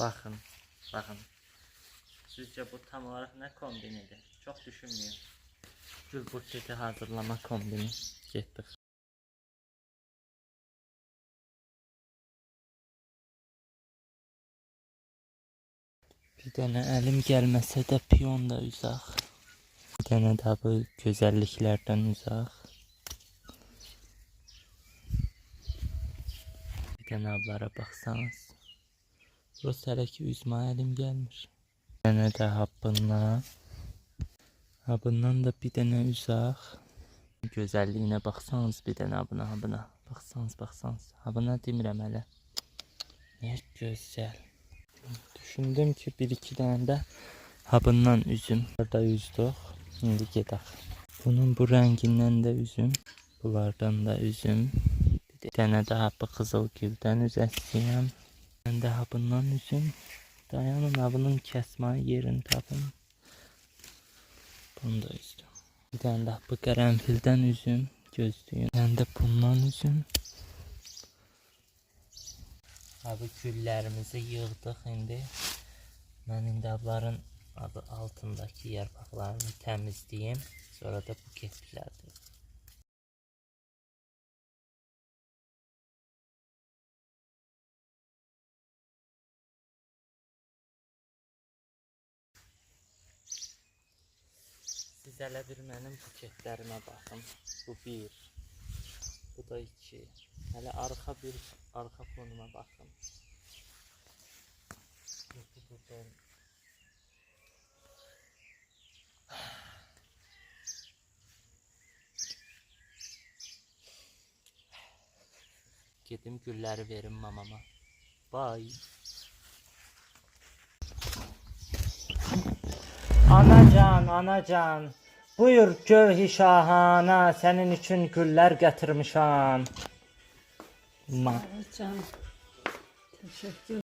Bakın, bakın. Sizce bu tam olarak ne kombinidir? Çok düşünmüyor. Gül buketi hazırlama kombini. Getdik. Bir tane elim gelmese de piyon da uzak. Bir tane de bu güzelliklerden uzak. Bir tane ablara baksanız. Burası hele ki üzme elim gelmiş. Bir tane de hapından. Hapından da bir tane uzak. Güzelliğine baksanız bir tane habına. Baksanız. Habına demirəm hələ. Ne güzel. Düşündüm ki bir iki tane de habından üzüm. Burada üzdük. Şimdi gedək. Bunun bu renginden de üzüm. Bunlardan da üzüm. Bir tane daha bu kızılgülden üzəsiyəm. Ben de habından üzüm. Dayanın habının kesme yerini tapın. Bunu da üzdüm. Bir tane daha bu karanfilden üzüm. Gözlüyüm. Ben de bundan üzüm. Abi güllərimizi yığdıq indi. Mən indi abların altındakı yarpaqlarını təmizləyim. Sonra da buketlərdir. Siz hələ bir mənim buketlərimə baxın. Bu bir. Bu da iki. Hələ arxa fonuma baxın. Buradan. Gedim gülləri verim mamama. Bye. Anacan. Buyur gövhi şahana, senin için güller getirmişam. Can, teşekkür